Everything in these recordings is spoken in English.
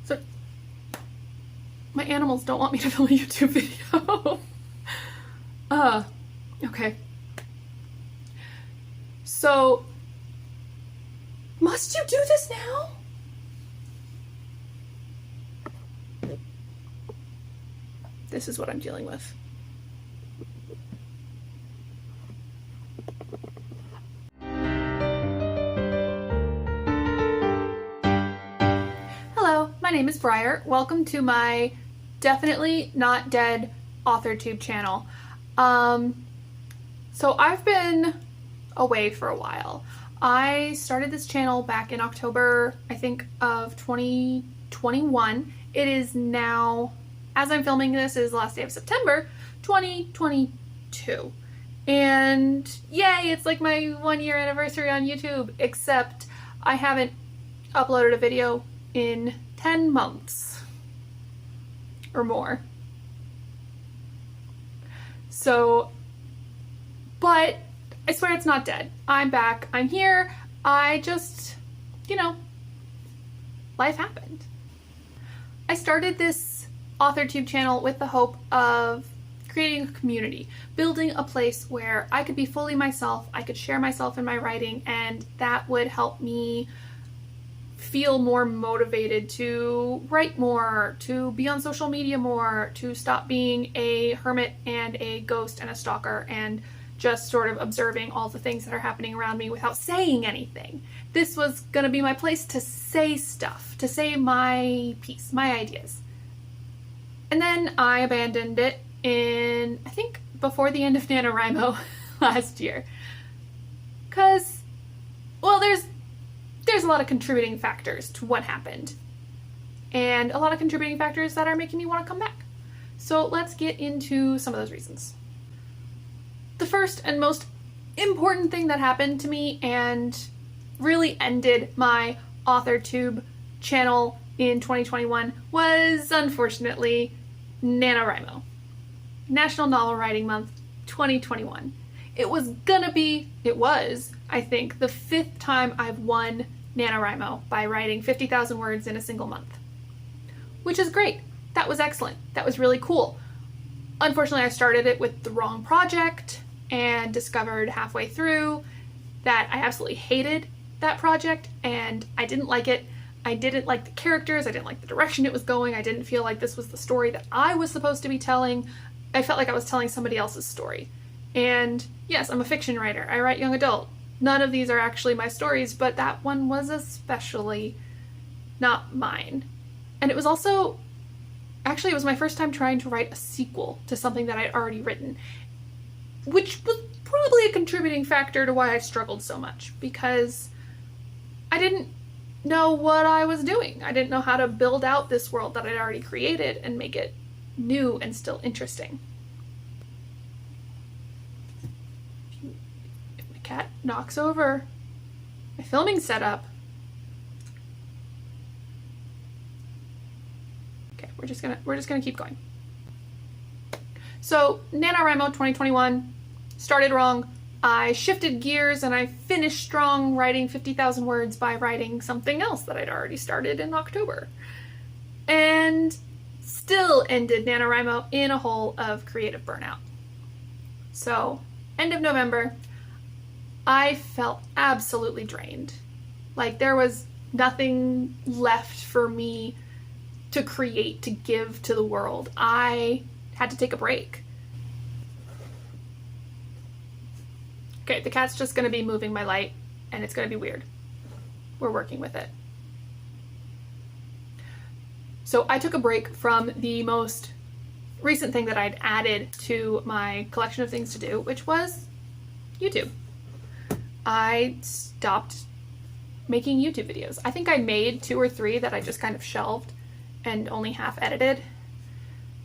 So my animals don't want me to film a YouTube video. Okay. So, must you do this now? This is what I'm dealing with. Hello, my name is Briar. Welcome to my definitely not dead AuthorTube channel. So I've been away for a while. I started this channel back in October, I think, of 2021. It is now, as I'm filming this, is the last day of September 2022. And yay, it's like my 1-year anniversary on YouTube, except I haven't uploaded a video in 10 months or more. So, but I swear it's not dead. I'm back. I'm here. I just, life happened. I started this AuthorTube channel with the hope of creating a community, building a place where I could be fully myself, I could share myself in my writing, and that would help me feel more motivated to write more, to be on social media more, to stop being a hermit and a ghost and a stalker and just sort of observing all the things that are happening around me without saying anything. This was gonna be my place to say stuff, to say my piece, my ideas. And then I abandoned it in, I think, before the end of Nanowrimo last year. Cause, well, there's a lot of contributing factors to what happened. And a lot of contributing factors that are making me want to come back. So let's get into some of those reasons. The first and most important thing that happened to me and really ended my AuthorTube channel in 2021 was, unfortunately, Nanowrimo. National Novel Writing Month 2021. It was, I think, the 5th time I've won Nanowrimo by writing 50,000 words in a single month. Which is great. That was excellent. That was really cool. Unfortunately, I started it with the wrong project and discovered halfway through that I absolutely hated that project and I didn't like it. I didn't like the characters, I didn't like the direction it was going, I didn't feel like this was the story that I was supposed to be telling. I felt like I was telling somebody else's story. And yes, I'm a fiction writer, I write young adult. None of these are actually my stories, but that one was especially not mine. And it was also, actually it was my first time trying to write a sequel to something that I'd already written, which was probably a contributing factor to why I struggled so much, because I didn't know what I was doing. I didn't know how to build out this world that I'd already created and make it new and still interesting. If my cat knocks over my filming setup. Okay, we're just gonna keep going. So Nanowrimo 2021 started wrong. I shifted gears and I finished strong writing 50,000 words by writing something else that I'd already started in October. And still ended Nanowrimo in a hole of creative burnout. So, end of November, I felt absolutely drained. Like there was nothing left for me to create, to give to the world. I had to take a break. Okay, the cat's just gonna be moving my light and it's gonna be weird. We're working with it. So I took a break from the most recent thing that I'd added to my collection of things to do, which was YouTube. I stopped making YouTube videos. I think I made 2 or 3 that I just kind of shelved and only half edited.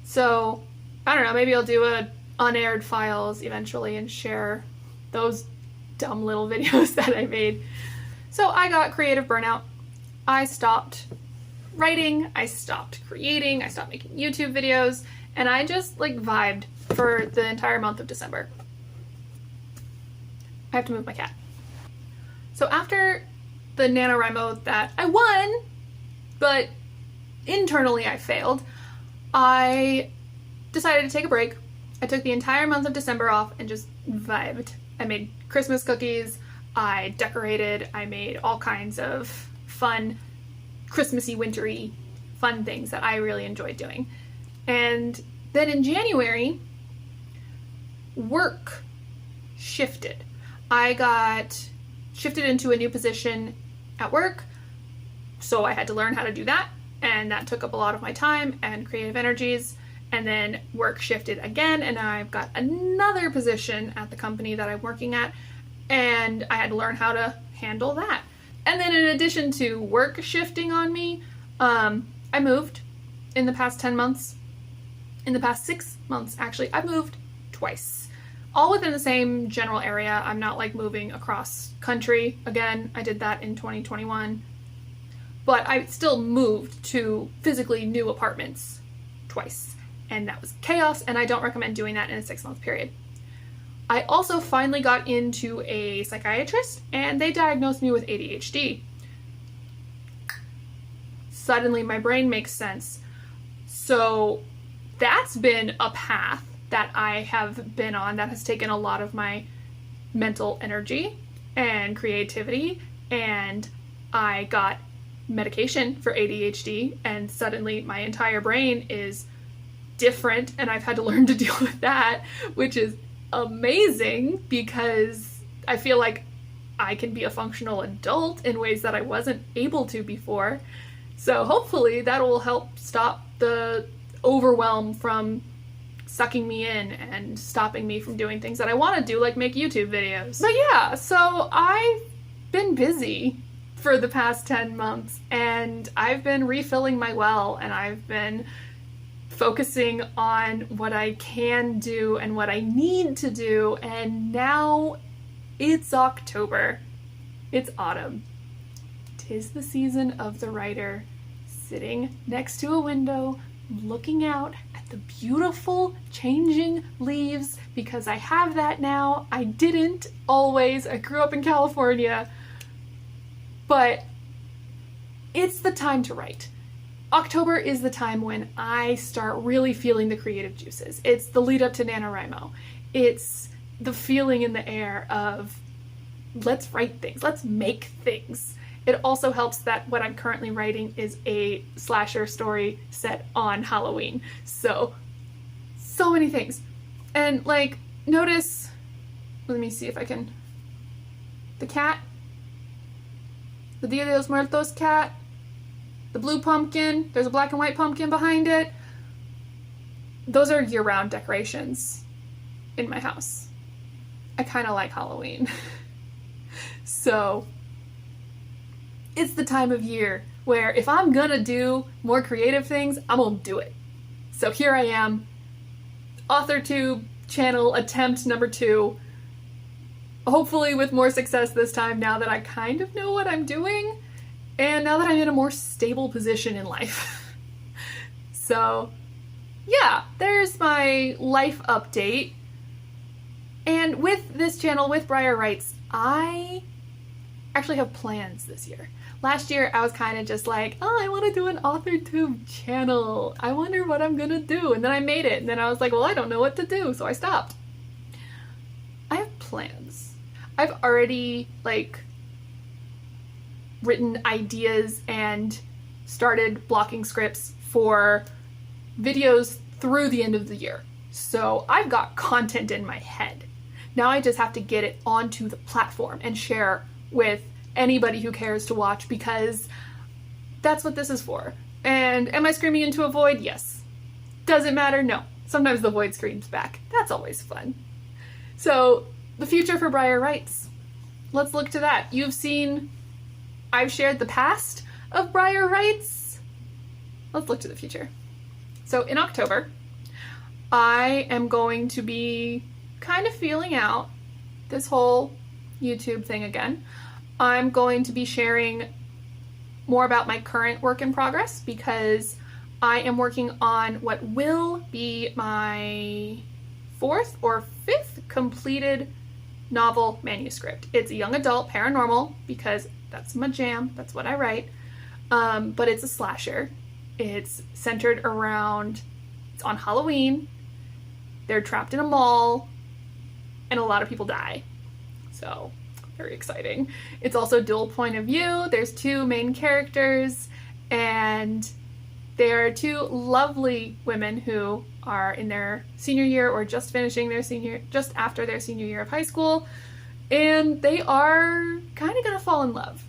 So I don't know, maybe I'll do a unaired files eventually and share those dumb little videos that I made. So I got creative burnout. I stopped writing, I stopped creating, I stopped making YouTube videos, and I just like vibed for the entire month of December. I have to move my cat. So after the Nanowrimo that I won, but internally I failed, I decided to take a break. I took the entire month of December off and just vibed. I made Christmas cookies, I decorated, I made all kinds of fun, Christmassy, wintry, fun things that I really enjoyed doing. And then in January, work shifted. I got shifted into a new position at work, so I had to learn how to do that, and that took up a lot of my time and creative energies. And then work shifted again, and I've got another position at the company that I'm working at, and I had to learn how to handle that. And then in addition to work shifting on me, I moved in the past 10 months. In the past 6 months, actually, I've moved twice. All within the same general area. I'm not like moving across country. Again, I did that in 2021. But I still moved to physically new apartments twice. And that was chaos, and I don't recommend doing that in a 6-month period. I also finally got into a psychiatrist, and they diagnosed me with ADHD. Suddenly my brain makes sense. So that's been a path that I have been on that has taken a lot of my mental energy and creativity, and I got medication for ADHD, and suddenly my entire brain is different, and I've had to learn to deal with that, which is amazing because I feel like I can be a functional adult in ways that I wasn't able to before. So hopefully that will help stop the overwhelm from sucking me in and stopping me from doing things that I want to do, like make YouTube videos. But yeah, so I've been busy for the past 10 months, and I've been refilling my well, and I've been focusing on what I can do and what I need to do, and now it's October. It's autumn. 'Tis the season of the writer, sitting next to a window, looking out at the beautiful changing leaves, because I have that now. I didn't always. I grew up in California, but it's the time to write. October is the time when I start really feeling the creative juices. It's the lead up to Nanowrimo. It's the feeling in the air of let's write things, let's make things. It also helps that what I'm currently writing is a slasher story set on Halloween. So many things. And like, notice, let me see if I can, the cat, the Dia de los Muertos cat, the blue pumpkin, there's a black and white pumpkin behind it. Those are year-round decorations in my house. I kind of like Halloween. So it's the time of year where if I'm gonna do more creative things, I'm gonna do it. So here I am, AuthorTube channel attempt number 2. Hopefully with more success this time, now that I kind of know what I'm doing. And now that I'm in a more stable position in life. So yeah, there's my life update. And with this channel, with Briar.Writes, I actually have plans this year. Last year I was kind of just like, oh, I want to do an AuthorTube channel. I wonder what I'm gonna do. And then I made it, and then I was like, well, I don't know what to do, so I stopped. I have plans. I've already written ideas and started blocking scripts for videos through the end of the year. So I've got content in my head. Now I just have to get it onto the platform and share with anybody who cares to watch, because that's what this is for. And am I screaming into a void? Yes. Does it matter? No. Sometimes the void screams back. That's always fun. So the future for Briar.Writes. Let's look to that. You've seen I've shared the past of Briar.Writes. Let's look to the future. So in October, I am going to be kind of feeling out this whole YouTube thing again. I'm going to be sharing more about my current work in progress, because I am working on what will be my 4th or 5th completed novel manuscript. It's a young adult paranormal, because that's my jam, that's what I write, but it's a slasher. It's centered around, it's on Halloween, they're trapped in a mall, and a lot of people die. So, very exciting. It's also dual point of view. There's two main characters, and there are two lovely women who are in their senior year or just finishing their just after their senior year of high school, and they are kind of gonna fall in love.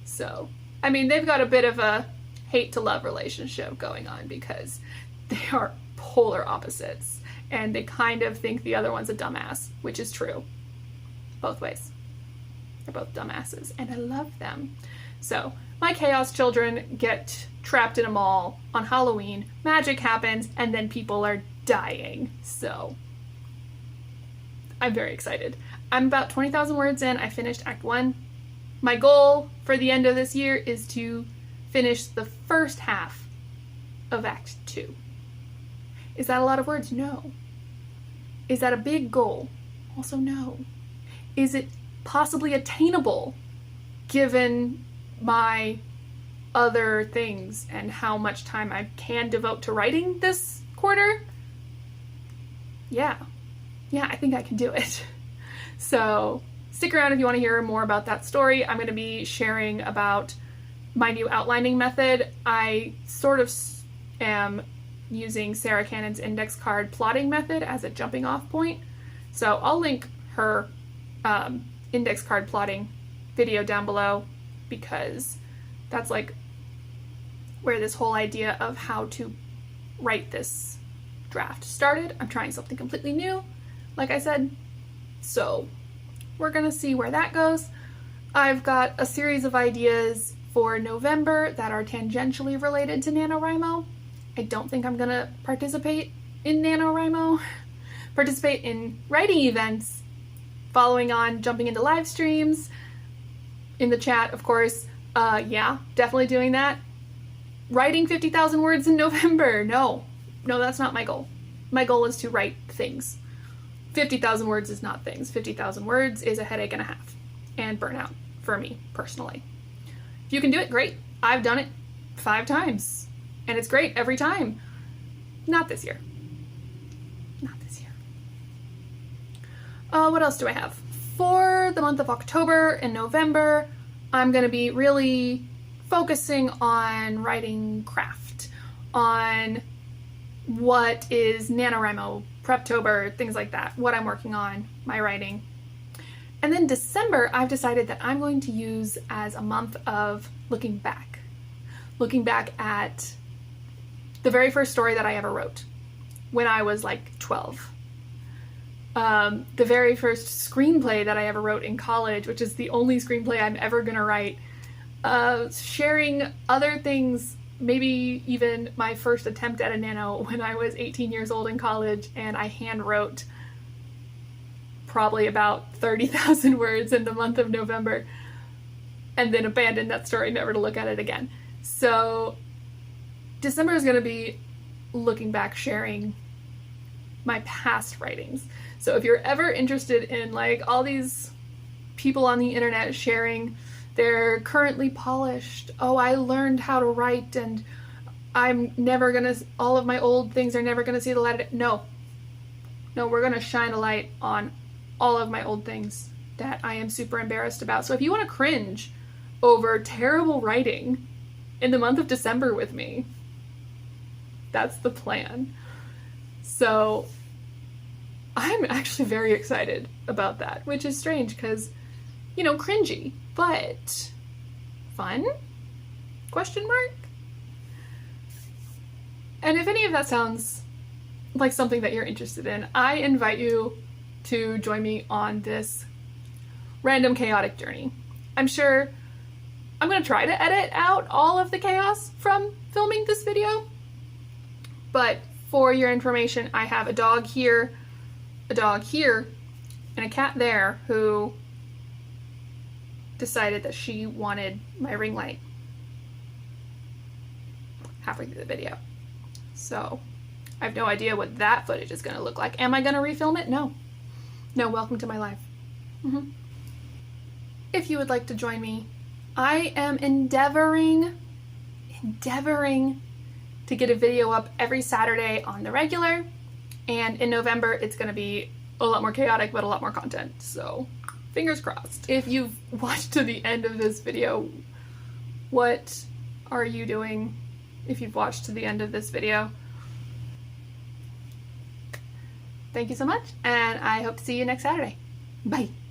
So, I mean, they've got a bit of a hate to love relationship going on because they are polar opposites, and they kind of think the other one's a dumbass, which is true. Both ways. They're both dumbasses, and I love them. So, my chaos children get trapped in a mall on Halloween, magic happens, and then people are dying. So, I'm very excited. I'm about 20,000 words in. I finished Act 1. My goal for the end of this year is to finish the first half of Act 2. Is that a lot of words? No. Is that a big goal? Also no. Is it possibly attainable given my other things and how much time I can devote to writing this quarter? Yeah, I think I can do it. So stick around if you want to hear more about that story. I'm going to be sharing about my new outlining method. I sort of am using Sarah Cannon's index card plotting method as a jumping off point. So I'll link her index card plotting video down below, because that's like where this whole idea of how to write this draft started. I'm trying something completely new, like I said, so we're gonna see where that goes. I've got a series of ideas for November that are tangentially related to Nanowrimo. I don't think I'm gonna participate in Nanowrimo, participate in writing events, following on jumping into live streams, in the chat, of course. Yeah, definitely doing that. Writing 50,000 words in November. No, that's not my goal. My goal is to write things. 50,000 words is not things. 50,000 words is a headache and a half, and burnout for me personally. If you can do it, great. I've done it 5 times, and it's great every time. Not this year. Not this year. What else do I have? For the month of October and November, I'm going to be really focusing on writing craft, on what is Nanowrimo, Preptober, things like that, what I'm working on, my writing. And then December, I've decided that I'm going to use as a month of looking back at the very first story that I ever wrote when I was like 12. The very first screenplay that I ever wrote in college, which is the only screenplay I'm ever gonna write. Sharing other things, maybe even my first attempt at a nano when I was 18 years old in college, and I hand wrote probably about 30,000 words in the month of November, and then abandoned that story, never to look at it again. So December is gonna be looking back, sharing my past writings. So if you're ever interested in like all these people on the internet sharing their currently polished, oh, I learned how to write and I'm never gonna, all of my old things are never gonna see the light of day. No, we're gonna shine a light on all of my old things that I am super embarrassed about. So if you wanna cringe over terrible writing in the month of December with me, that's the plan. So I'm actually very excited about that, which is strange because, you know, cringy, but fun? Question mark? And if any of that sounds like something that you're interested in, I invite you to join me on this random chaotic journey. I'm sure I'm going to try to edit out all of the chaos from filming this video, but for your information, I have a dog here, and a cat there who decided that she wanted my ring light halfway through the video. So I have no idea what that footage is going to look like. Am I going to refilm it? No, welcome to my life. If you would like to join me, I am endeavoring endeavoring to get a video up every Saturday on the regular, and in November it's going to be a lot more chaotic but a lot more content, so fingers crossed. If you've watched to the end of this video, what are you doing if you've watched to the end of this video? Thank you so much, and I hope to see you next Saturday. Bye!